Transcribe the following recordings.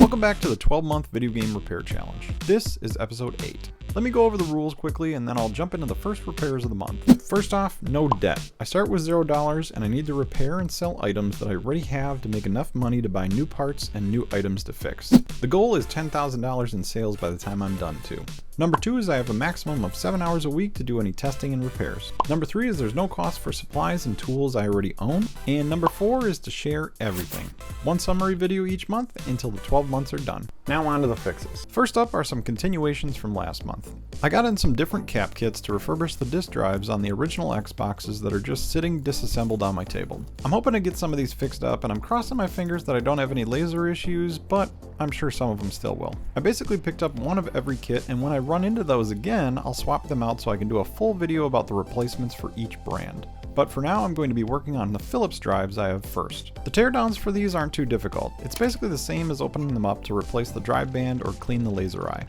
Welcome back to the 12-month video game repair challenge. This is episode 8. Let me go over the rules quickly and then I'll jump into the first repairs of the month. First off, no debt. I start with $0 and I need to repair and sell items that I already have to make enough money to buy new parts and new items to fix. The goal is $10,000 in sales by the time I'm done too. Number 2 is I have a maximum of 7 hours a week to do any testing and repairs. Number 3 is there's no cost for supplies and tools I already own. And number 4 is to share everything. One summary video each month until the 12 months are done. Now on to the fixes. First up are some continuations from last month. I got in some different cap kits to refurbish the disk drives on the original Xboxes that are just sitting disassembled on my table. I'm hoping to get some of these fixed up and I'm crossing my fingers that I don't have any laser issues, but I'm sure some of them still will. I basically picked up one of every kit, and when I run into those again, I'll swap them out so I can do a full video about the replacements for each brand. But for now, I'm going to be working on the Philips drives I have first. The teardowns for these aren't too difficult. It's basically the same as opening them up to replace the drive band or clean the laser eye.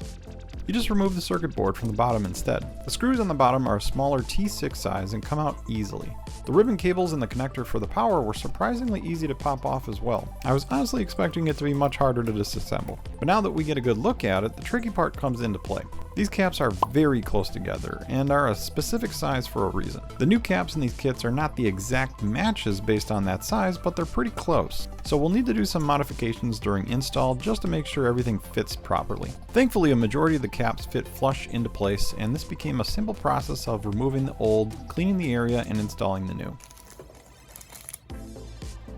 You just remove the circuit board from the bottom instead. The screws on the bottom are a smaller T6 size and come out easily. The ribbon cables and the connector for the power were surprisingly easy to pop off as well. I was honestly expecting it to be much harder to disassemble, but now that we get a good look at it, the tricky part comes into play. These caps are very close together and are a specific size for a reason. The new caps in these kits are not the exact matches based on that size, but they're pretty close. So we'll need to do some modifications during install just to make sure everything fits properly. Thankfully, a majority of the caps fit flush into place, and this became a simple process of removing the old, cleaning the area, and installing the new.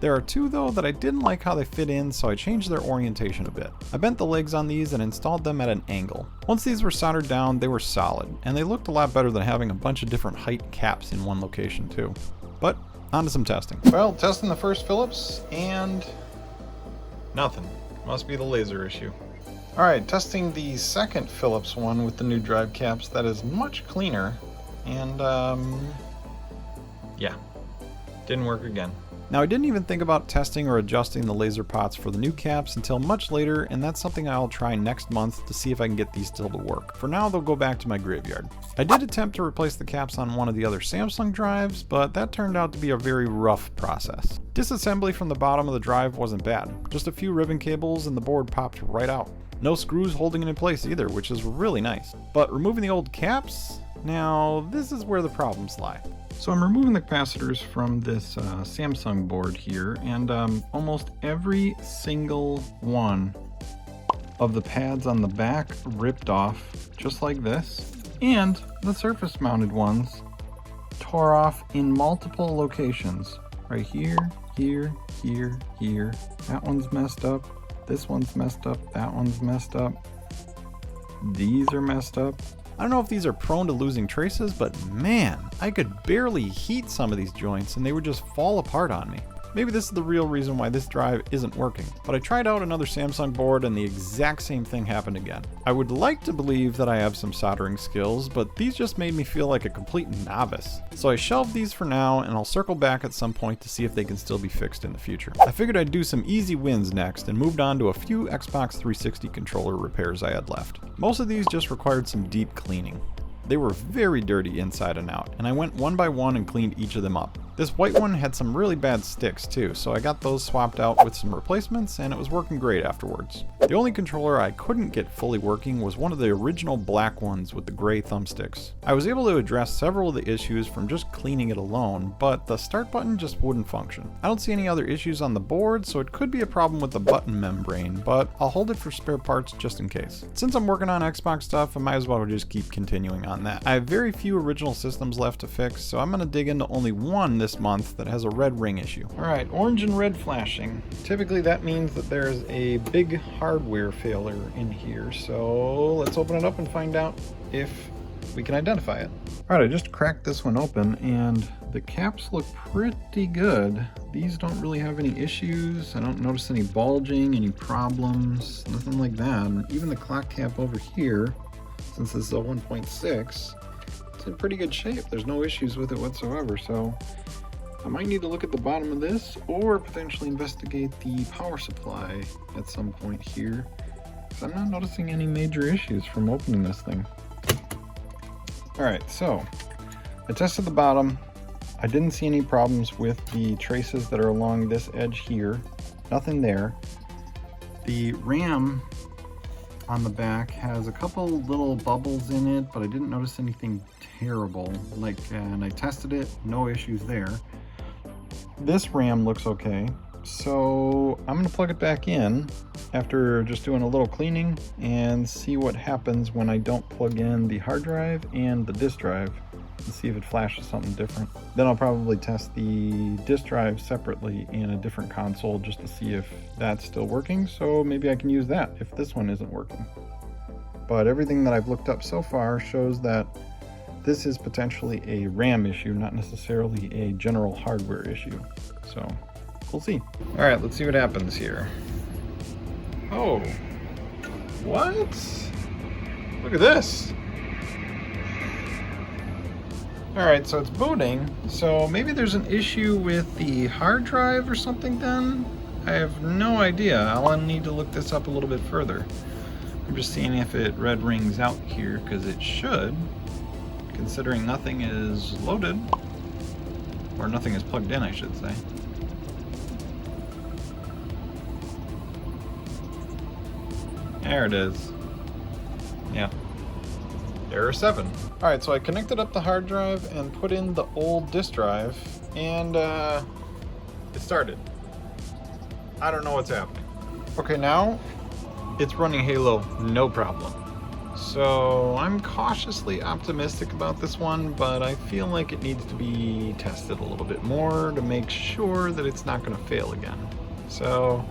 There are two though that I didn't like how they fit in, so I changed their orientation a bit. I bent the legs on these and installed them at an angle. Once these were soldered down, they were solid, and they looked a lot better than having a bunch of different height caps in one location too. But on to some testing. Well, testing the first Philips and nothing. Must be the laser issue. Alright, testing the second Philips one with the new drive caps. That is much cleaner, and yeah, didn't work again. Now, I didn't even think about testing or adjusting the laser pots for the new caps until much later, and that's something I'll try next month to see if I can get these still to work. For now, they'll go back to my graveyard. I did attempt to replace the caps on one of the other Samsung drives, but that turned out to be a very rough process. Disassembly from the bottom of the drive wasn't bad. Just a few ribbon cables and the board popped right out. No screws holding it in place either, which is really nice. But removing the old caps? Now, this is where the problems lie. So I'm removing the capacitors from this Samsung board here, and almost every single one of the pads on the back ripped off, just like this, and the surface mounted ones tore off in multiple locations. Right here, here, here, here. That one's messed up, this one's messed up, that one's messed up. These are messed up. I don't know if these are prone to losing traces, but man, I could barely heat some of these joints and they would just fall apart on me. Maybe this is the real reason why this drive isn't working, but I tried out another Samsung board and the exact same thing happened again. I would like to believe that I have some soldering skills, but these just made me feel like a complete novice. So I shelved these for now, and I'll circle back at some point to see if they can still be fixed in the future. I figured I'd do some easy wins next and moved on to a few Xbox 360 controller repairs I had left. Most of these just required some deep cleaning. They were very dirty inside and out, and I went one by one and cleaned each of them up. This white one had some really bad sticks too, so I got those swapped out with some replacements and it was working great afterwards. The only controller I couldn't get fully working was one of the original black ones with the gray thumbsticks. I was able to address several of the issues from just cleaning it alone, but the start button just wouldn't function. I don't see any other issues on the board, so it could be a problem with the button membrane, but I'll hold it for spare parts just in case. Since I'm working on Xbox stuff, I might as well just keep continuing on that. I have very few original systems left to fix, so I'm going to dig into only one this month that has a red ring issue. Alright, orange and red flashing. Typically that means that there's a big hardware failure in here, so let's open it up and find out if we can identify it. Alright, I just cracked this one open and the caps look pretty good. These don't really have any issues. I don't notice any bulging, any problems, nothing like that. And even the clock cap over here, since this is a 1.6, it's in pretty good shape. There's no issues with it whatsoever, so I might need to look at the bottom of this or potentially investigate the power supply at some point here, because I'm not noticing any major issues from opening this thing. Alright, so I tested the bottom. I didn't see any problems with the traces that are along this edge here. Nothing there. The RAM on the back has a couple little bubbles in it, but I didn't notice anything terrible. And I tested it, no issues there. This RAM looks okay, so I'm gonna plug it back in after just doing a little cleaning and see what happens when I don't plug in the hard drive and the disk drive and see if it flashes something different. Then I'll probably test the disk drive separately in a different console just to see if that's still working, so maybe I can use that if this one isn't working. But everything that I've looked up so far shows that this is potentially a RAM issue, not necessarily a general hardware issue. So we'll see. All right, let's see what happens here. Oh, what? Look at this. All right, so it's booting. So maybe there's an issue with the hard drive or something then? I have no idea. I'll need to look this up a little bit further. I'm just seeing if it red rings out here, because it should, considering nothing is loaded, or nothing is plugged in, I should say. There it is. Yeah. Error 7. Alright, so I connected up the hard drive and put in the old disk drive, and it started. I don't know what's happening. Okay, now it's running Halo, no problem. So I'm cautiously optimistic about this one, but I feel like it needs to be tested a little bit more to make sure that it's not going to fail again. So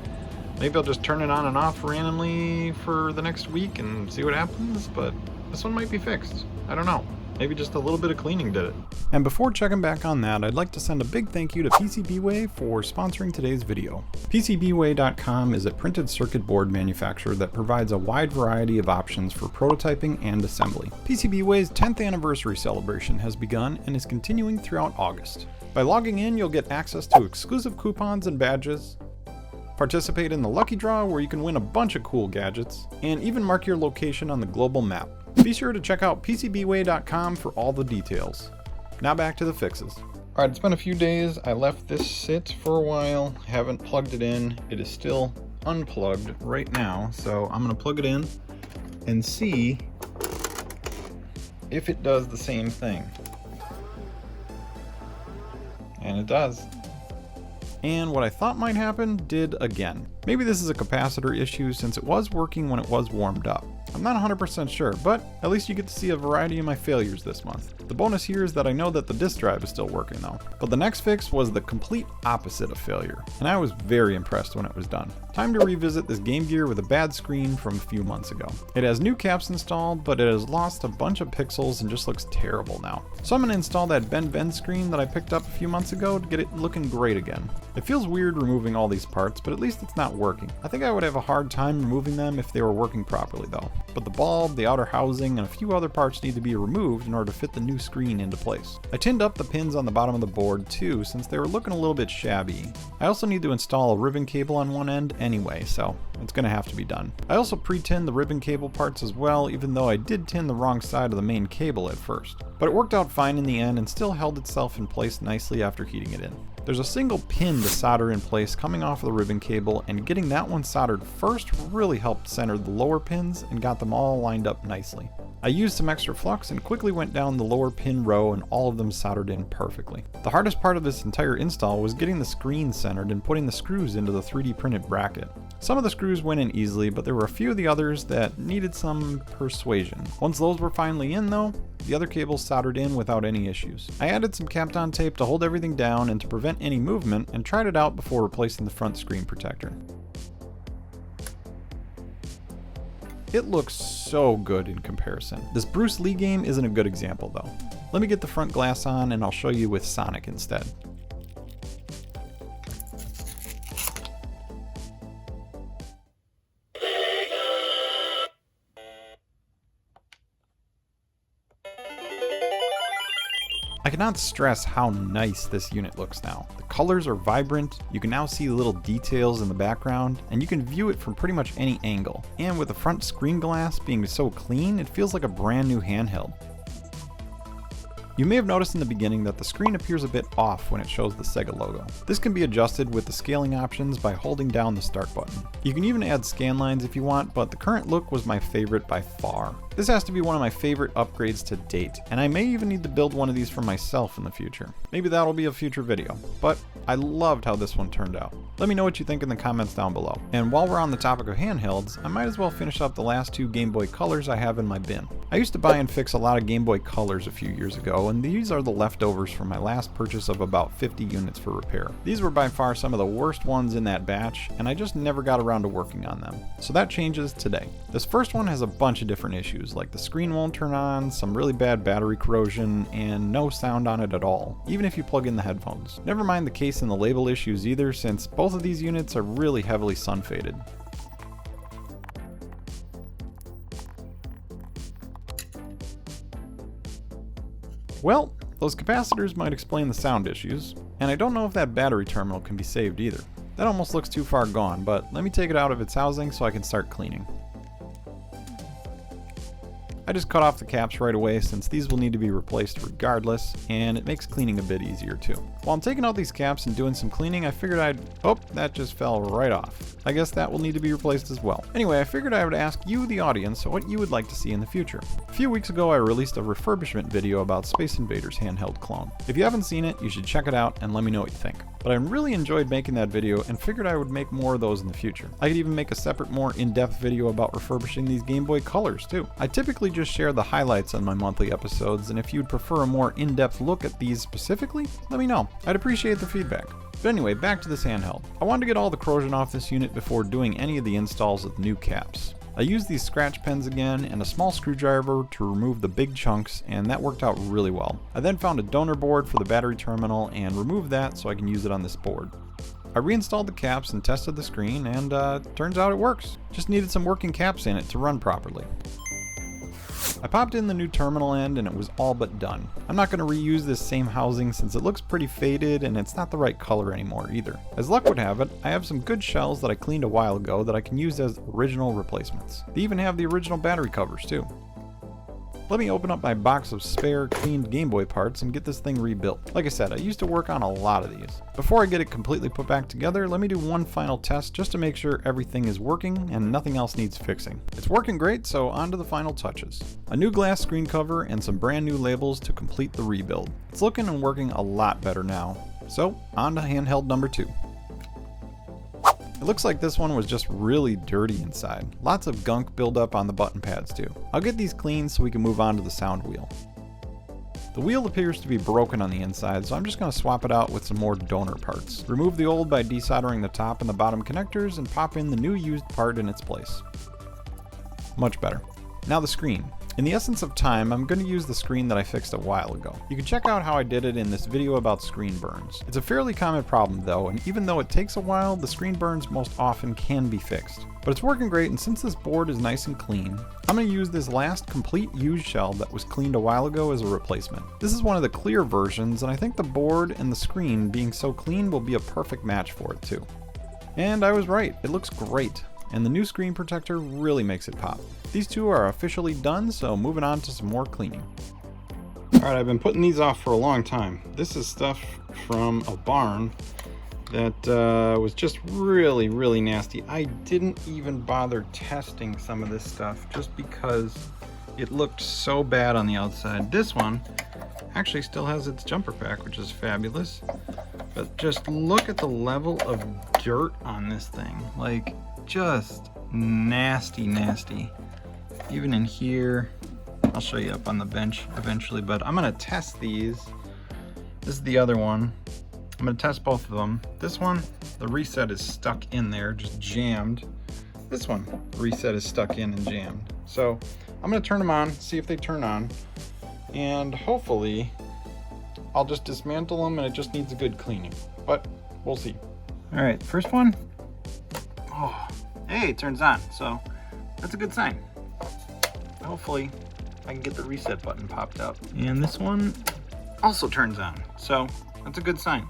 maybe I'll just turn it on and off randomly for the next week and see what happens, but this one might be fixed. I don't know. Maybe just a little bit of cleaning did it. And before checking back on that, I'd like to send a big thank you to PCBWay for sponsoring today's video. PCBWay.com is a printed circuit board manufacturer that provides a wide variety of options for prototyping and assembly. PCBWay's 10th anniversary celebration has begun and is continuing throughout August. By logging in, you'll get access to exclusive coupons and badges, participate in the lucky draw where you can win a bunch of cool gadgets, and even mark your location on the global map. Be sure to check out PCBWay.com for all the details. Now back to the fixes. Alright, it's been a few days. I left this sit for a while, haven't plugged it in. It is still unplugged right now, so I'm going to plug it in and see if it does the same thing. And it does. And what I thought might happen did again. Maybe this is a capacitor issue since it was working when it was warmed up. I'm not 100% sure, but at least you get to see a variety of my failures this month. The bonus here is that I know that the disk drive is still working though. But the next fix was the complete opposite of failure, and I was very impressed when it was done. Time to revisit this Game Gear with a bad screen from a few months ago. It has new caps installed, but it has lost a bunch of pixels and just looks terrible now. So I'm going to install that bend screen that I picked up a few months ago to get it looking great again. It feels weird removing all these parts, but at least it's not working. I think I would have a hard time removing them if they were working properly though. But the bulb, the outer housing, and a few other parts need to be removed in order to fit the new screen into place. I tinned up the pins on the bottom of the board too, since they were looking a little bit shabby. I also need to install a ribbon cable on one end anyway, so it's going to have to be done. I also pre-tinned the ribbon cable parts as well, even though I did tin the wrong side of the main cable at first. But it worked out fine in the end and still held itself in place nicely after heating it in. There's a single pin to solder in place coming off of the ribbon cable, and getting that one soldered first really helped center the lower pins and got them all lined up nicely. I used some extra flux and quickly went down the lower pin row and all of them soldered in perfectly. The hardest part of this entire install was getting the screen centered and putting the screws into the 3D printed bracket. Some of the screws went in easily, but there were a few of the others that needed some persuasion. Once those were finally in though, the other cables soldered in without any issues. I added some Kapton tape to hold everything down and to prevent any movement, and tried it out before replacing the front screen protector. It looks so good in comparison. This Bruce Lee game isn't a good example though. Let me get the front glass on and I'll show you with Sonic instead. I cannot stress how nice this unit looks now. The colors are vibrant, you can now see little details in the background, and you can view it from pretty much any angle. And with the front screen glass being so clean, it feels like a brand new handheld. You may have noticed in the beginning that the screen appears a bit off when it shows the Sega logo. This can be adjusted with the scaling options by holding down the start button. You can even add scan lines if you want, but the current look was my favorite by far. This has to be one of my favorite upgrades to date, and I may even need to build one of these for myself in the future. Maybe that'll be a future video, but I loved how this one turned out. Let me know what you think in the comments down below. And while we're on the topic of handhelds, I might as well finish up the last 2 Game Boy Colors I have in my bin. I used to buy and fix a lot of Game Boy Colors a few years ago, and these are the leftovers from my last purchase of about 50 units for repair. These were by far some of the worst ones in that batch, and I just never got around to working on them. So that changes today. This first one has a bunch of different issues, like the screen won't turn on, some really bad battery corrosion, and no sound on it at all, even if you plug in the headphones. Never mind the case and the label issues either, since both of these units are really heavily sun faded. Well, those capacitors might explain the sound issues, and I don't know if that battery terminal can be saved either. That almost looks too far gone, but let me take it out of its housing so I can start cleaning. I just cut off the caps right away since these will need to be replaced regardless, and it makes cleaning a bit easier too. While I'm taking out these caps and doing some cleaning, I figured oh, that just fell right off. I guess that will need to be replaced as well. Anyway, I figured I would ask you, the audience, what you would like to see in the future. A few weeks ago, I released a refurbishment video about Space Invaders handheld clone. If you haven't seen it, you should check it out and let me know what you think. But I really enjoyed making that video and figured I would make more of those in the future. I could even make a separate, more in-depth video about refurbishing these Game Boy Colors too. I typically just share the highlights on my monthly episodes, and if you'd prefer a more in-depth look at these specifically, let me know. I'd appreciate the feedback. But anyway, back to this handheld. I wanted to get all the corrosion off this unit before doing any of the installs of the new caps. I used these scratch pens again and a small screwdriver to remove the big chunks, and that worked out really well. I then found a donor board for the battery terminal and removed that so I can use it on this board. I reinstalled the caps and tested the screen, and turns out it works. Just needed some working caps in it to run properly. I popped in the new terminal end and it was all but done. I'm not going to reuse this same housing since it looks pretty faded and it's not the right color anymore either. As luck would have it, I have some good shells that I cleaned a while ago that I can use as original replacements. They even have the original battery covers too. Let me open up my box of spare cleaned Game Boy parts and get this thing rebuilt. Like I said, I used to work on a lot of these. Before I get it completely put back together, let me do one final test just to make sure everything is working and nothing else needs fixing. It's working great, so on to the final touches. A new glass screen cover and some brand new labels to complete the rebuild. It's looking and working a lot better now. So on to handheld number 2. It looks like this one was just really dirty inside. Lots of gunk buildup on the button pads too. I'll get these cleaned so we can move on to the sound wheel. The wheel appears to be broken on the inside, so I'm just going to swap it out with some more donor parts. Remove the old by desoldering the top and the bottom connectors and pop in the new used part in its place. Much better. Now the screen. In the essence of time, I'm going to use the screen that I fixed a while ago. You can check out how I did it in this video about screen burns. It's a fairly common problem though, and even though it takes a while, the screen burns most often can be fixed. But it's working great, and since this board is nice and clean, I'm going to use this last complete used shell that was cleaned a while ago as a replacement. This is one of the clear versions, and I think the board and the screen being so clean will be a perfect match for it too. And I was right, it looks great. And the new screen protector really makes it pop. These two are officially done, so moving on to some more cleaning. Alright, I've been putting these off for a long time. This is stuff from a barn that was just really nasty. I didn't even bother testing some of this stuff just because it looked so bad on the outside. This one actually still has its jumper pack, which is fabulous. But just look at the level of dirt on this thing. Like, just nasty. Even in here, I'll show you up on the bench eventually, but I'm gonna test these. This is the other one. I'm gonna test both of them. This one, the reset is stuck in there, just jammed. This one, the reset is stuck in and jammed. So I'm gonna turn them on, see if they turn on, and hopefully I'll just dismantle them and it just needs a good cleaning, but we'll see. All right, first one. Oh, hey, it turns on, so that's a good sign. Hopefully I can get the reset button popped up. And this one also turns on, so that's a good sign.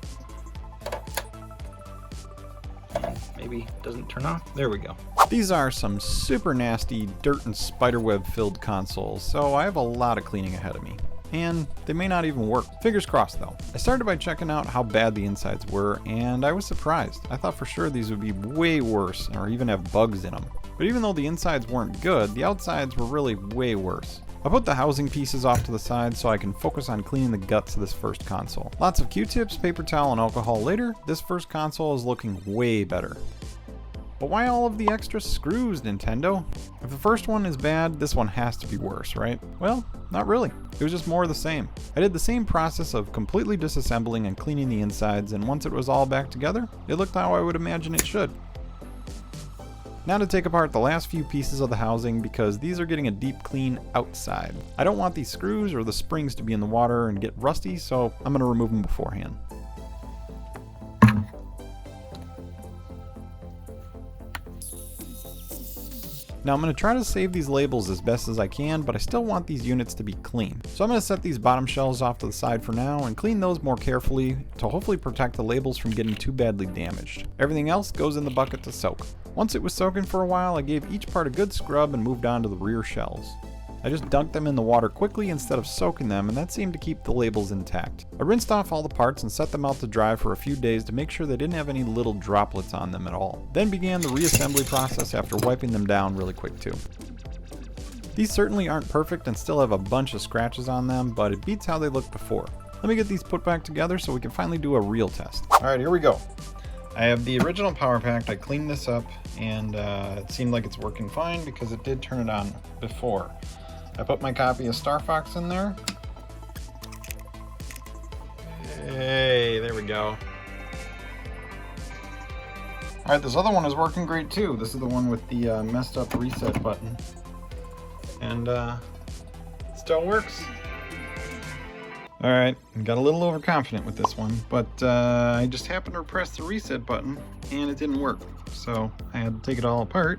And maybe it doesn't turn off. There we go. These are some super nasty dirt and spiderweb filled consoles, so I have a lot of cleaning ahead of me. and they may not even work. Fingers crossed though. I started by checking out how bad the insides were, and I was surprised. I thought for sure these would be way worse or even have bugs in them. But even though the insides weren't good, the outsides were really way worse. I put the housing pieces off to the side so I can focus on cleaning the guts of this first console. Lots of Q-tips, paper towel, and alcohol later, this first console is looking way better. But why all of the extra screws, Nintendo? If the first one is bad, this one has to be worse, right? Well, not really. It was just more of the same. I did the same process of completely disassembling and cleaning the insides, and once it was all back together, it looked how I would imagine it should. Now to take apart the last few pieces of the housing, because these are getting a deep clean outside. I don't want these screws or the springs to be in the water and get rusty, so I'm going to remove them beforehand. Now I'm going to try to save these labels as best as I can, but I still want these units to be clean. So I'm going to set these bottom shells off to the side for now and clean those more carefully to hopefully protect the labels from getting too badly damaged. Everything else goes in the bucket to soak. Once it was soaking for a while, I gave each part a good scrub and moved on to the rear shells. I just dunked them in the water quickly instead of soaking them, and that seemed to keep the labels intact. I rinsed off all the parts and set them out to dry for a few days to make sure they didn't have any little droplets on them at all. Then began the reassembly process after wiping them down really quick too. These certainly aren't perfect and still have a bunch of scratches on them, but it beats how they looked before. Let me get these put back together so we can finally do a real test. Alright, here we go. I have the original power pack. I cleaned this up and it seemed like it's working fine because it did turn it on before. I put my copy of Star Fox in there. Hey, there we go. Alright, this other one is working great too. This is the one with the messed up reset button. And still works. Alright, got a little overconfident with this one, but I just happened to press the reset button and it didn't work. So I had to take it all apart.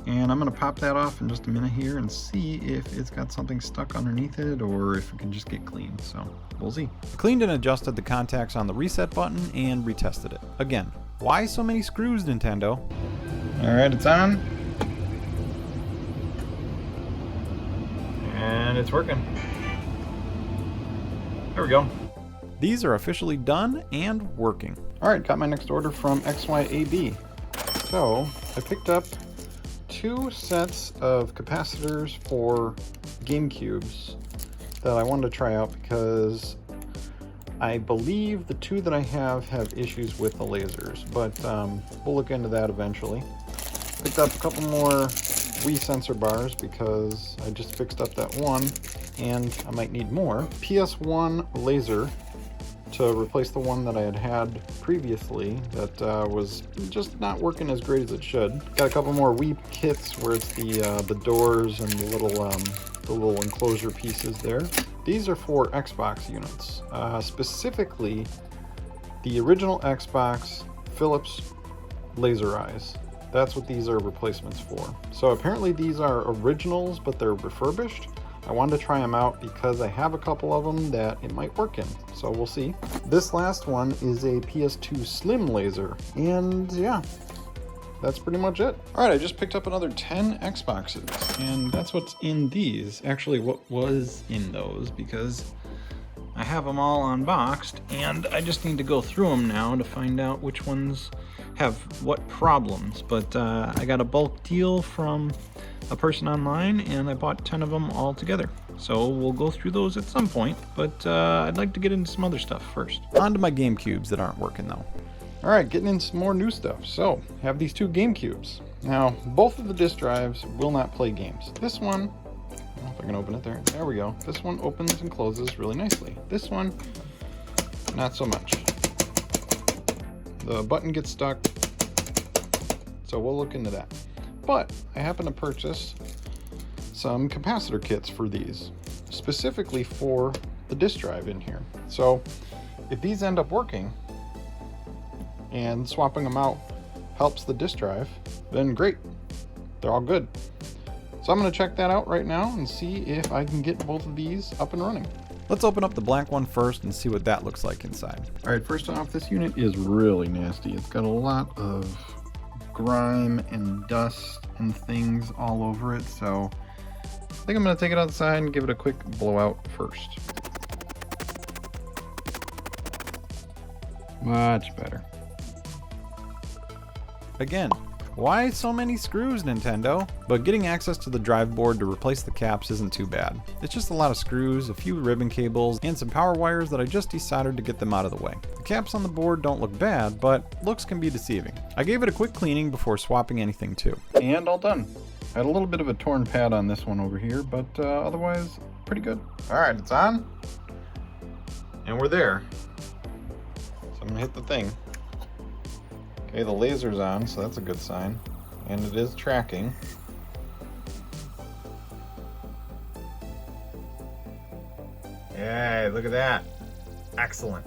And I'm going to pop that off in just a minute here and see if it's got something stuck underneath it or if it can just get cleaned. So we'll see. I cleaned and adjusted the contacts on the reset button and retested it. Again, why so many screws, Nintendo? Alright, it's on. And it's working. There we go. These are officially done and working. Alright, got my next order from XYAB. So I picked up 2 sets of capacitors for GameCubes that I wanted to try out because I believe the 2 that I have issues with the lasers, but we'll look into that eventually. Picked up a couple more Wii sensor bars because I just fixed up that one and I might need more. PS1 laser to replace the one that I had previously that was just not working as great as it should. Got a couple more Wii kits where it's the doors and the little enclosure pieces there. These are for Xbox units, specifically the original Xbox Philips laser eyes. That's what these are replacements for. So apparently these are originals, but they're refurbished. I wanted to try them out because I have a couple of them that it might work in, so we'll see. This last one is a PS2 Slim laser, and yeah, that's pretty much it. Alright, I just picked up another 10 Xboxes, and that's what's in these. Actually, what was in those, because I have them all unboxed, and I just need to go through them now to find out which ones have what problems. But I got a bulk deal from a person online, and I bought 10 of them all together. So we'll go through those at some point, but I'd like to get into some other stuff first. On to my GameCubes that aren't working though. Alright, getting into some more new stuff. So, I have these 2 GameCubes. Now, both of the disk drives will not play games. This one, I don't know if I can open it there. There we go. This one opens and closes really nicely. This one, not so much. The button gets stuck, so we'll look into that. But I happen to purchase some capacitor kits for these, specifically for the disk drive in here. So if these end up working and swapping them out helps the disk drive, then great, they're all good. So I'm going to check that out right now and see if I can get both of these up and running. Let's open up the black one first and see what that looks like inside. Alright, first off, this unit is really nasty. It's got a lot of grime and dust and things all over it, so I think I'm going to take it outside and give it a quick blowout first. Much better. Again, why so many screws, Nintendo? But getting access to the drive board to replace the caps isn't too bad. It's just a lot of screws, a few ribbon cables, and some power wires that I just decided to get them out of the way. The caps on the board don't look bad, but looks can be deceiving. I gave it a quick cleaning before swapping anything too. And all done. I had a little bit of a torn pad on this one over here, but otherwise, pretty good. Alright, it's on. And we're there. So I'm gonna hit the thing. Okay, the laser's on, so that's a good sign. And it is tracking. Yay, look at that. Excellent.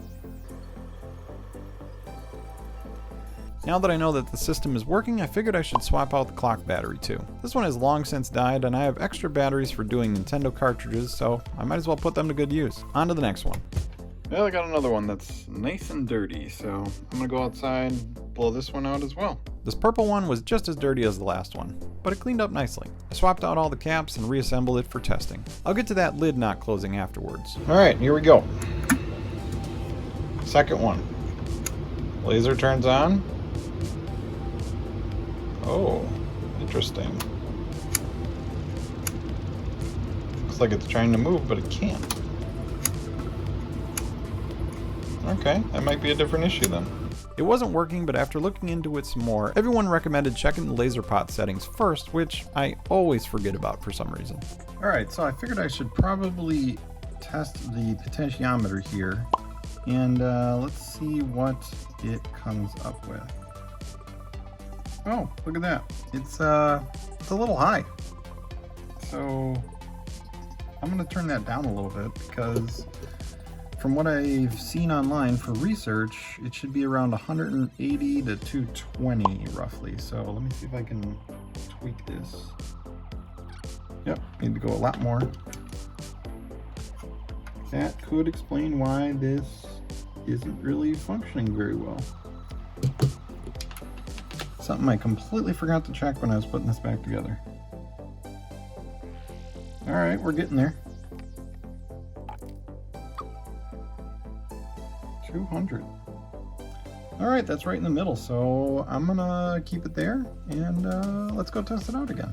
Now that I know that the system is working, I figured I should swap out the clock battery too. This one has long since died, and I have extra batteries for doing Nintendo cartridges, so I might as well put them to good use. On to the next one. Well, I got another one that's nice and dirty, so I'm gonna go outside, blow this one out as well. This purple one was just as dirty as the last one, but it cleaned up nicely. I swapped out all the caps and reassembled it for testing. I'll get to that lid not closing afterwards. Alright, here we go. Second one. Laser turns on. Oh, interesting. Looks like it's trying to move, but it can't. Okay, that might be a different issue then. It wasn't working, but after looking into it some more, everyone recommended checking the laser pot settings first, which I always forget about for some reason. Alright, so I figured I should probably test the potentiometer here, and let's see what it comes up with. Oh, look at that. It's a little high. So I'm going to turn that down a little bit because from what I've seen online for research, it should be around 180 to 220 roughly. So let me see if I can tweak this. Yep, need to go a lot more. That could explain why this isn't really functioning very well. Something I completely forgot to check when I was putting this back together. Alright, we're getting there. 200. Alright, that's right in the middle, so I'm gonna keep it there, and let's go test it out again.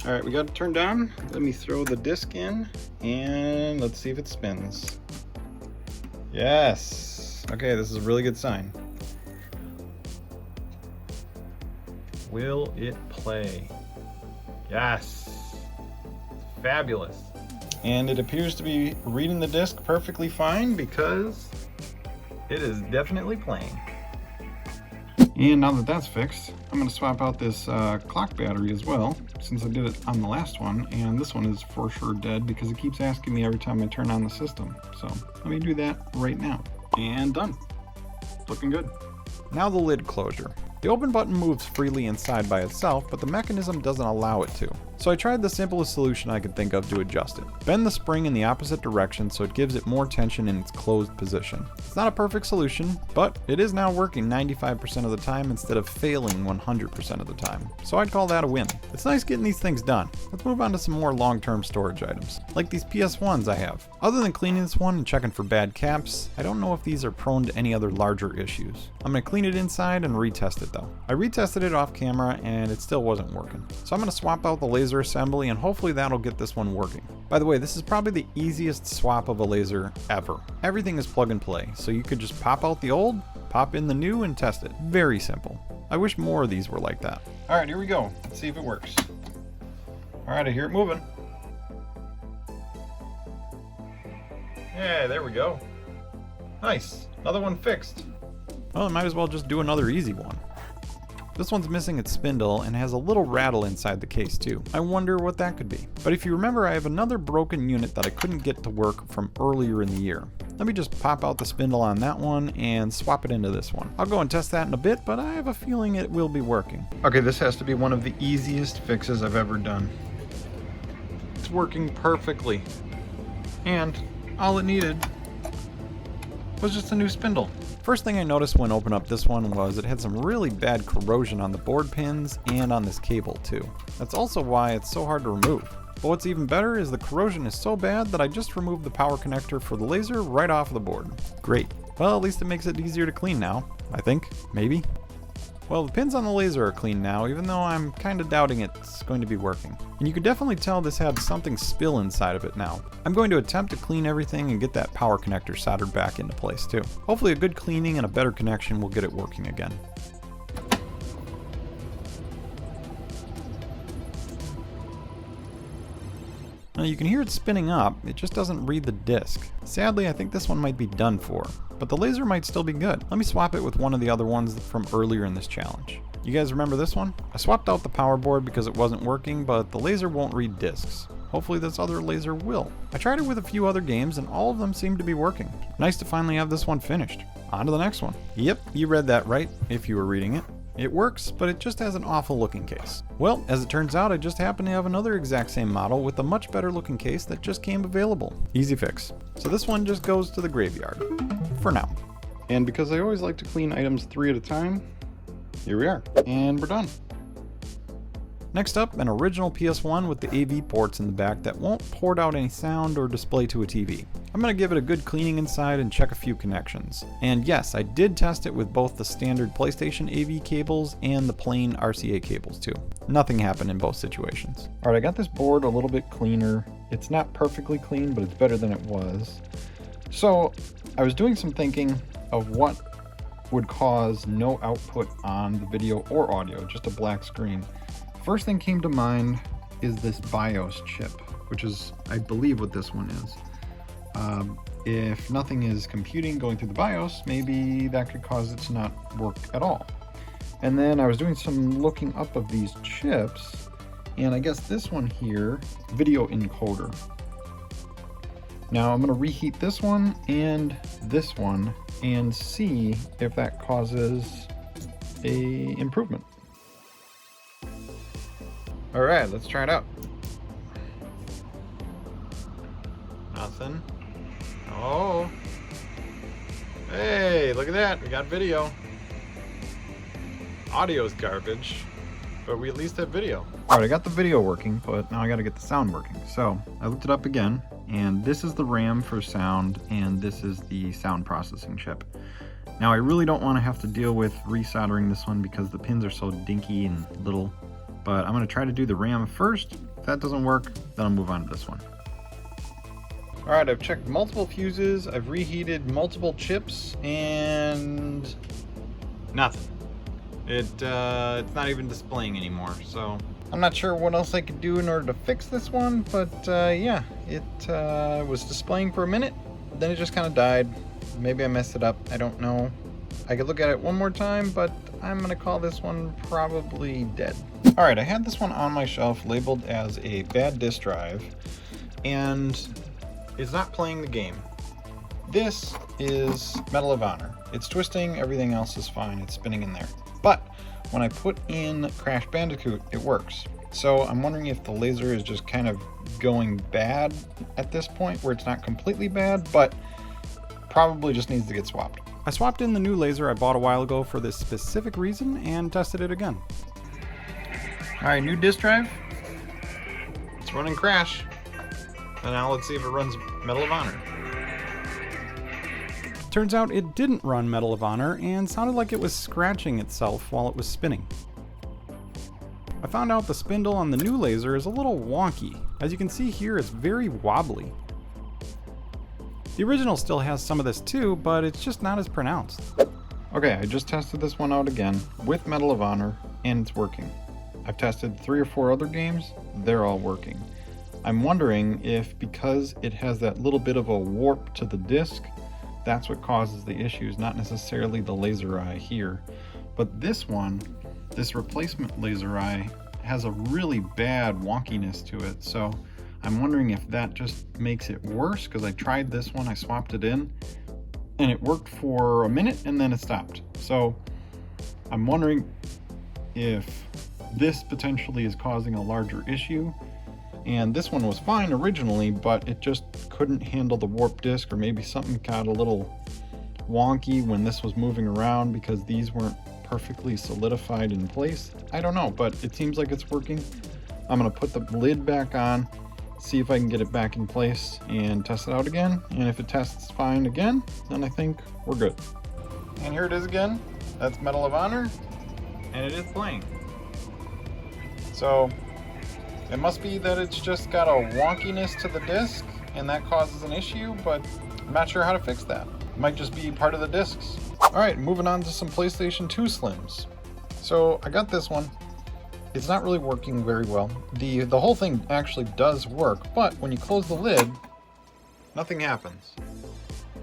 Alright, we got it turned on. Let me throw the disc in, and let's see if it spins. Yes! Okay, this is a really good sign. Will it play? Yes! Fabulous! And it appears to be reading the disc perfectly fine because it is definitely playing. And now that that's fixed, I'm going to swap out this clock battery as well, since I did it on the last one, and this one is for sure dead because it keeps asking me every time I turn on the system. So let me do that right now. And done. Looking good. Now the lid closure. The open button moves freely inside by itself, but the mechanism doesn't allow it to. So I tried the simplest solution I could think of to adjust it. Bend the spring in the opposite direction so it gives it more tension in its closed position. It's not a perfect solution, but it is now working 95% of the time instead of failing 100% of the time. So I'd call that a win. It's nice getting these things done. Let's move on to some more long-term storage items, like these PS1s I have. Other than cleaning this one and checking for bad caps, I don't know if these are prone to any other larger issues. I'm going to clean it inside and retest it though. I retested it off camera and it still wasn't working. So I'm going to swap out the laser assembly and hopefully that'll get this one working. By the way, this is probably the easiest swap of a laser ever. Everything is plug and play, so you could just pop out the old, pop in the new, and test it. Very simple. I wish more of these were like that. Alright, here we go. Let's see if it works. Alright, I hear it moving. Yeah, there we go. Nice. Another one fixed. Well, I might as well just do another easy one. This one's missing its spindle and has a little rattle inside the case too. I wonder what that could be. But if you remember, I have another broken unit that I couldn't get to work from earlier in the year. Let me just pop out the spindle on that one and swap it into this one. I'll go and test that in a bit, but I have a feeling it will be working. Okay, this has to be one of the easiest fixes I've ever done. It's working perfectly. And all it needed was just a new spindle. First thing I noticed when opening up this one was it had some really bad corrosion on the board pins and on this cable too. That's also why it's so hard to remove. But what's even better is the corrosion is so bad that I just removed the power connector for the laser right off the board. Great. Well, at least it makes it easier to clean now, I think, maybe. Well, the pins on the laser are clean now, even though I'm kind of doubting it's going to be working. And you can definitely tell this had something spill inside of it now. I'm going to attempt to clean everything and get that power connector soldered back into place too. Hopefully a good cleaning and a better connection will get it working again. Now you can hear it spinning up, it just doesn't read the disc. Sadly, I think this one might be done for, but the laser might still be good. Let me swap it with one of the other ones from earlier in this challenge. You guys remember this one? I swapped out the power board because it wasn't working, but the laser won't read discs. Hopefully this other laser will. I tried it with a few other games and all of them seem to be working. Nice to finally have this one finished. On to the next one. Yep, you read that right, if you were reading it. It works, but it just has an awful looking case. Well, as it turns out, I just happen to have another exact same model with a much better looking case that just came available. Easy fix. So this one just goes to the graveyard. For now. And because I always like to clean items 3 at a time, here we are. And we're done. Next up, an original PS1 with the AV ports in the back that won't port out any sound or display to a TV. I'm going to give it a good cleaning inside and check a few connections. And yes, I did test it with both the standard PlayStation AV cables and the plain RCA cables too. Nothing happened in both situations. Alright, I got this board a little bit cleaner. It's not perfectly clean, but it's better than it was. So I was doing some thinking of what would cause no output on the video or audio, just a black screen. First thing came to mind is this BIOS chip, which is, I believe, what this one is. If nothing is computing going through the BIOS, maybe that could cause it to not work at all. And then I was doing some looking up of these chips, and I guess this one here, video encoder. Now I'm going to reheat this one and see if that causes a improvement. All right, let's try it out. Nothing. Oh. Hey, look at that. We got video. Audio's garbage, but we at least have video. All right, I got the video working, but now I got to get the sound working. So I looked it up again, and this is the RAM for sound, and this is the sound processing chip. Now I really don't want to have to deal with resoldering this one because the pins are so dinky and little. But I'm going to try to do the RAM first. If that doesn't work, then I'll move on to this one. Alright, I've checked multiple fuses, I've reheated multiple chips, and nothing. It's not even displaying anymore, so I'm not sure what else I could do in order to fix this one, but yeah, it was displaying for a minute, then it just kind of died. Maybe I messed it up, I don't know. I could look at it one more time, but I'm going to call this one probably dead. Alright, I had this one on my shelf labeled as a bad disk drive, and it's not playing the game. This is Medal of Honor. It's twisting, everything else is fine, it's spinning in there. But when I put in Crash Bandicoot, it works. So I'm wondering if the laser is just kind of going bad at this point, where it's not completely bad, but probably just needs to get swapped. I swapped in the new laser I bought a while ago for this specific reason and tested it again. Alright, new disk drive. It's running Crash. And now let's see if it runs Medal of Honor. Turns out it didn't run Medal of Honor and sounded like it was scratching itself while it was spinning. I found out the spindle on the new laser is a little wonky. As you can see here, it's very wobbly. The original still has some of this too, but it's just not as pronounced. Okay, I just tested this one out again with Medal of Honor, and it's working. I've tested 3 or 4 other games, they're all working. I'm wondering if because it has that little bit of a warp to the disc, that's what causes the issues, not necessarily the laser eye here. But this one, this replacement laser eye, has a really bad wonkiness to it, so I'm wondering if that just makes it worse, because I tried this one, I swapped it in, and it worked for a minute and then it stopped. So I'm wondering if this potentially is causing a larger issue. And this one was fine originally, but it just couldn't handle the warp disc, or maybe something got a little wonky when this was moving around because these weren't perfectly solidified in place. I don't know, but it seems like it's working. I'm gonna put the lid back on, see if I can get it back in place and test it out again. And if it tests fine again, then I think we're good. And here it is again. That's Medal of Honor, and it is playing. So it must be that it's just got a wonkiness to the disc, and that causes an issue, but I'm not sure how to fix that. It might just be part of the discs. Alright, moving on to some PlayStation 2 Slims. So I got this one. It's not really working very well. The whole thing actually does work, but when you close the lid, nothing happens.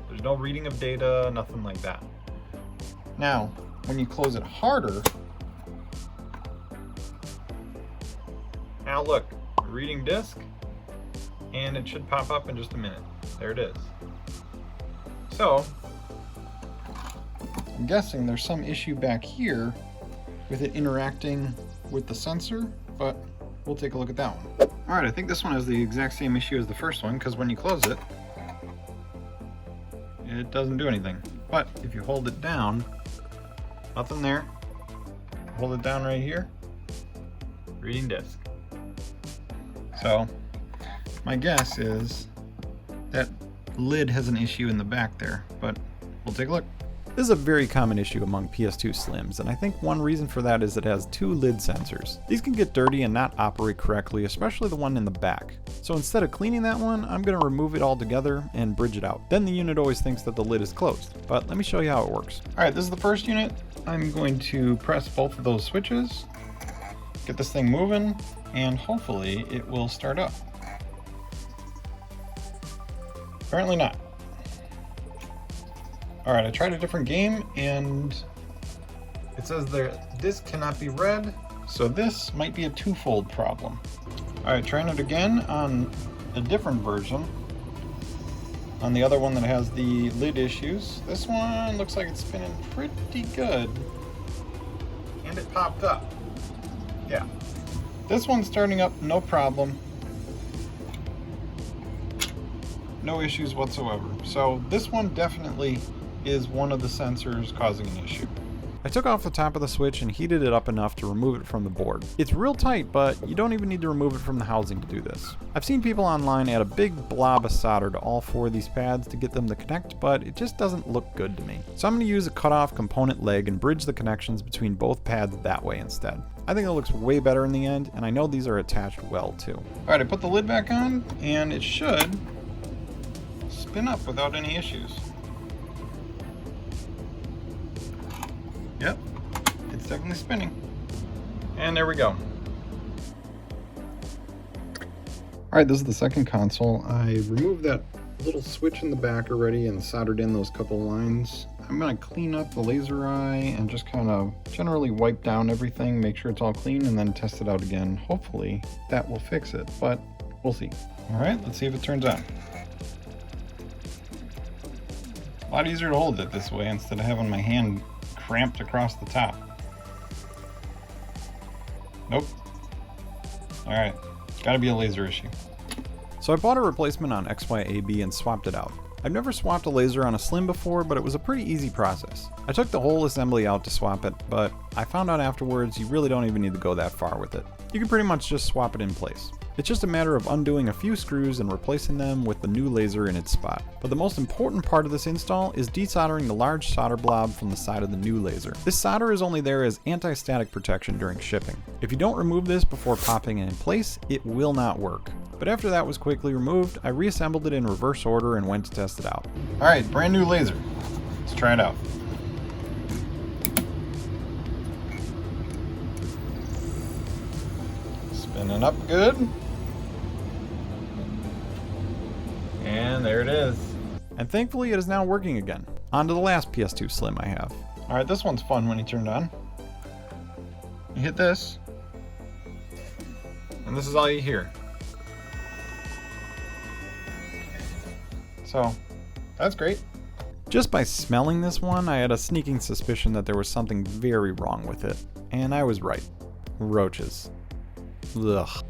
There's no reading of data, nothing like that. Now, when you close it harder, now look, reading disc, and it should pop up in just a minute. There it is. So, I'm guessing there's some issue back here with it interacting with the sensor, but we'll take a look at that one. Alright, I think this one has the exact same issue as the first one, because when you close it, it doesn't do anything. But if you hold it down, nothing there. Hold it down right here, reading disc. So, my guess is that lid has an issue in the back there, but we'll take a look. This is a very common issue among PS2 Slims, and I think one reason for that is it has two lid sensors. These can get dirty and not operate correctly, especially the one in the back. So instead of cleaning that one, I'm going to remove it all together and bridge it out. Then the unit always thinks that the lid is closed, but let me show you how it works. Alright, this is the first unit. I'm going to press both of those switches, get this thing moving, and hopefully it will start up. Apparently not. Alright, I tried a different game and it says the disc cannot be read, so this might be a twofold problem. Alright, trying it again on a different version. On the other one that has the lid issues. This one looks like it's spinning pretty good. And it popped up. Yeah. This one's starting up, no problem. No issues whatsoever. So this one definitely is one of the sensors causing an issue. I took off the top of the switch and heated it up enough to remove it from the board. It's real tight, but you don't even need to remove it from the housing to do this. I've seen people online add a big blob of solder to all four of these pads to get them to connect, but it just doesn't look good to me. So I'm going to use a cut-off component leg and bridge the connections between both pads that way instead. I think it looks way better in the end, and I know these are attached well too. Alright, I put the lid back on, and it should spin up without any issues. Yep, it's definitely spinning. And there we go. Alright, this is the second console. I removed that little switch in the back already and soldered in those couple lines. I'm going to clean up the laser eye and just kind of generally wipe down everything, make sure it's all clean, and then test it out again. Hopefully that will fix it, but we'll see. Alright, let's see if it turns on. A lot easier to hold it this way instead of having my hand cramped across the top. Nope. Alright, gotta be a laser issue. So I bought a replacement on XYAB and swapped it out. I've never swapped a laser on a Slim before, but it was a pretty easy process. I took the whole assembly out to swap it, but I found out afterwards you really don't even need to go that far with it. You can pretty much just swap it in place. It's just a matter of undoing a few screws and replacing them with the new laser in its spot. But the most important part of this install is desoldering the large solder blob from the side of the new laser. This solder is only there as anti-static protection during shipping. If you don't remove this before popping it in place, it will not work. But after that was quickly removed, I reassembled it in reverse order and went to test it out. Alright, brand new laser. Let's try it out. Spinning up good. And there it is. And thankfully it is now working again. On to the last PS2 Slim I have. Alright, this one's fun when you turn it on. You hit this, and this is all you hear. So, that's great. Just by smelling this one, I had a sneaking suspicion that there was something very wrong with it. And I was right. Roaches. Ugh.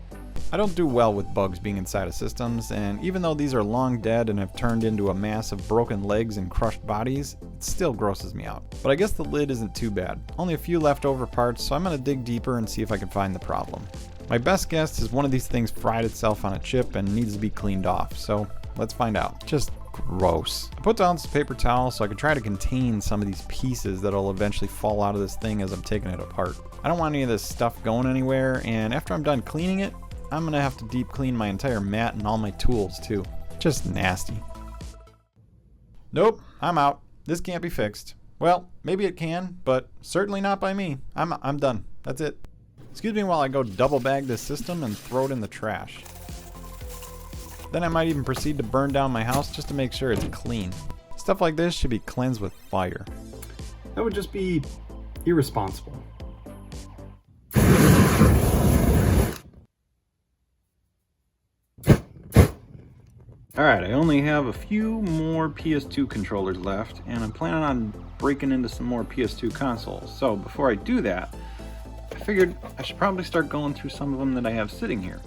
I don't do well with bugs being inside of systems, and even though these are long dead and have turned into a mass of broken legs and crushed bodies, it still grosses me out. But I guess the lid isn't too bad. Only a few leftover parts, so I'm gonna dig deeper and see if I can find the problem. My best guess is one of these things fried itself on a chip and needs to be cleaned off, so let's find out. Just gross. I put down some paper towel so I can try to contain some of these pieces that'll eventually fall out of this thing as I'm taking it apart. I don't want any of this stuff going anywhere, and after I'm done cleaning it, I'm gonna have to deep clean my entire mat and all my tools too. Just nasty. Nope, I'm out. This can't be fixed. Well, maybe it can, but certainly not by me. I'm done. That's it. Excuse me while I go double bag this system and throw it in the trash. Then I might even proceed to burn down my house just to make sure it's clean. Stuff like this should be cleansed with fire. That would just be irresponsible. Alright, I only have a few more PS2 controllers left, and I'm planning on breaking into some more PS2 consoles. So before I do that, I figured I should probably start going through some of them that I have sitting here.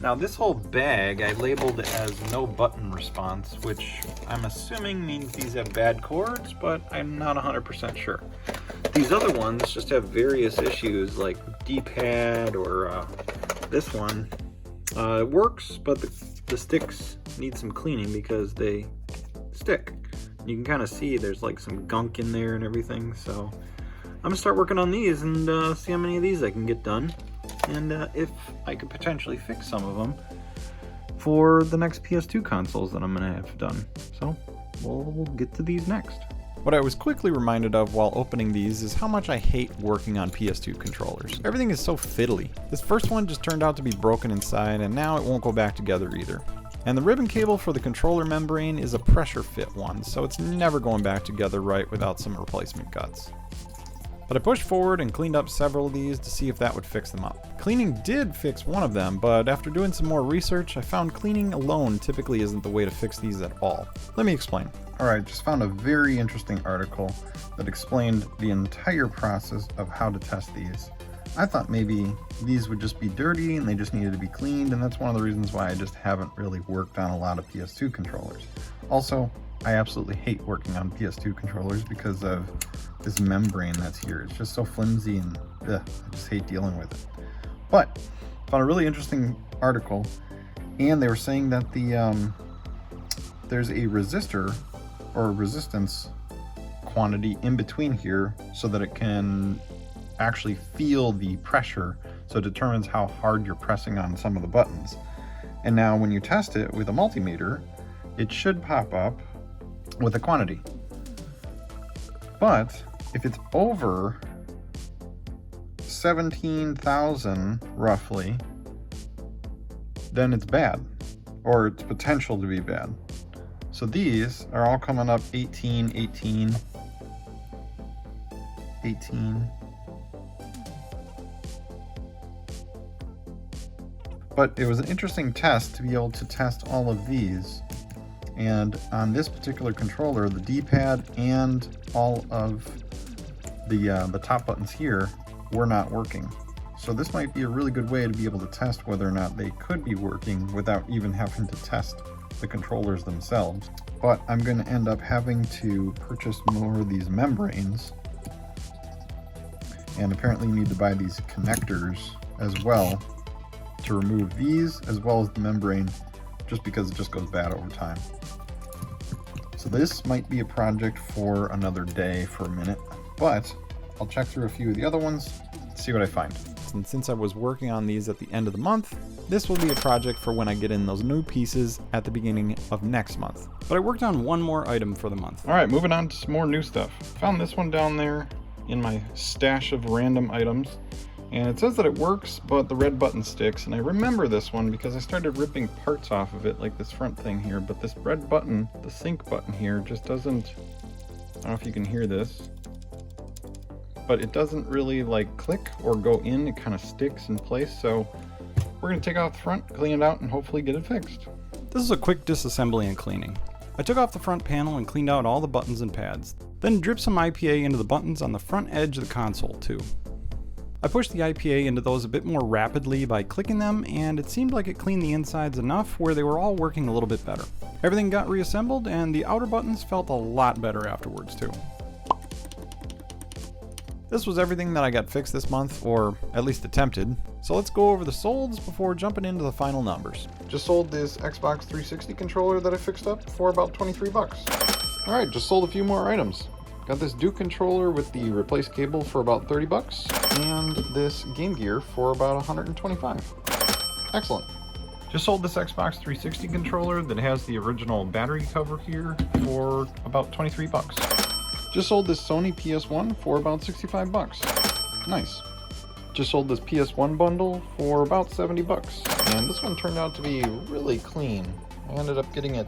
Now this whole bag I labeled as no button response, which I'm assuming means these have bad cords, but I'm not 100% sure. These other ones just have various issues like D-pad or this one. It works, but the sticks need some cleaning because they stick. You can kind of see there's like some gunk in there and everything, so I'm gonna start working on these and see how many of these I can get done, and if I could potentially fix some of them for the next PS2 consoles that I'm gonna have done. So we'll get to these next. What I was quickly reminded of while opening these is how much I hate working on PS2 controllers. Everything is so fiddly. This first one just turned out to be broken inside, and now it won't go back together either. And the ribbon cable for the controller membrane is a pressure fit one, so it's never going back together right without some replacement guts. But I pushed forward and cleaned up several of these to see if that would fix them up. Cleaning did fix one of them, but after doing some more research, I found cleaning alone typically isn't the way to fix these at all. Let me explain. Alright, just found a very interesting article that explained the entire process of how to test these. I thought maybe these would just be dirty and they just needed to be cleaned, and that's one of the reasons why I just haven't really worked on a lot of PS2 controllers. Also, I absolutely hate working on PS2 controllers because of this membrane that's here. It's just so flimsy and I just hate dealing with it. But found a really interesting article, and they were saying that there's a resistor or resistance quantity in between here so that it can actually feel the pressure, so it determines how hard you're pressing on some of the buttons. And now when you test it with a multimeter, it should pop up with a quantity. But if it's over 17,000 roughly, then it's bad, or it's potential to be bad. So these are all coming up 18, 18, 18. But it was an interesting test to be able to test all of these. And on this particular controller, the D-pad and all of the top buttons here were not working. So this might be a really good way to be able to test whether or not they could be working without even having to test the controllers themselves. But I'm going to end up having to purchase more of these membranes. And apparently you need to buy these connectors as well to remove these as well as the membrane, just because it just goes bad over time. So this might be a project for another day for a minute, but I'll check through a few of the other ones, see what I find. And since I was working on these at the end of the month, this will be a project for when I get in those new pieces at the beginning of next month. But I worked on one more item for the month. All right, moving on to some more new stuff. Found this one down there in my stash of random items. And it says that it works, but the red button sticks. And I remember this one because I started ripping parts off of it, like this front thing here. But this red button, the sync button here, just doesn't, I don't know if you can hear this, but it doesn't really like click or go in. It kind of sticks in place. So we're gonna take out the front, clean it out, and hopefully get it fixed. This is a quick disassembly and cleaning. I took off the front panel and cleaned out all the buttons and pads. Then dripped some IPA into the buttons on the front edge of the console too. I pushed the IPA into those a bit more rapidly by clicking them, and it seemed like it cleaned the insides enough where they were all working a little bit better. Everything got reassembled, and the outer buttons felt a lot better afterwards too. This was everything that I got fixed this month, or at least attempted. So let's go over the solds before jumping into the final numbers. Just sold this Xbox 360 controller that I fixed up for about 23 bucks. Alright, just sold a few more items. Got this Duke controller with the replaced cable for about 30 bucks, and this Game Gear for about 125. Excellent. Just sold this Xbox 360 controller that has the original battery cover here for about 23 bucks. Just sold this Sony PS1 for about 65 bucks. Nice. Just sold this PS1 bundle for about 70 bucks. And this one turned out to be really clean. I ended up getting it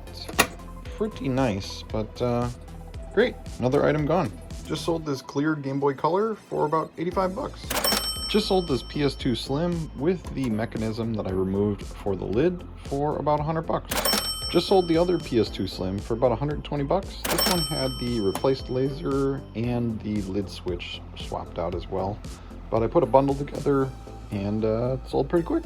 pretty nice, but great. Another item gone. Just sold this clear Game Boy Color for about 85 bucks. Just sold this PS2 Slim with the mechanism that I removed for the lid for about 100 bucks. Just sold the other PS2 Slim for about 120 bucks. This one had the replaced laser and the lid switch swapped out as well. But I put a bundle together and it sold pretty quick.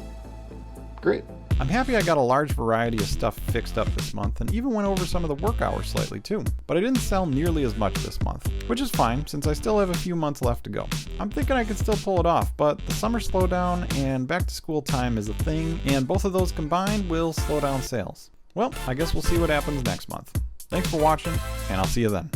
Great. I'm happy I got a large variety of stuff fixed up this month and even went over some of the work hours slightly too. But I didn't sell nearly as much this month, which is fine since I still have a few months left to go. I'm thinking I could still pull it off, but the summer slowdown and back to school time is a thing, and both of those combined will slow down sales. Well, I guess we'll see what happens next month. Thanks for watching, and I'll see you then.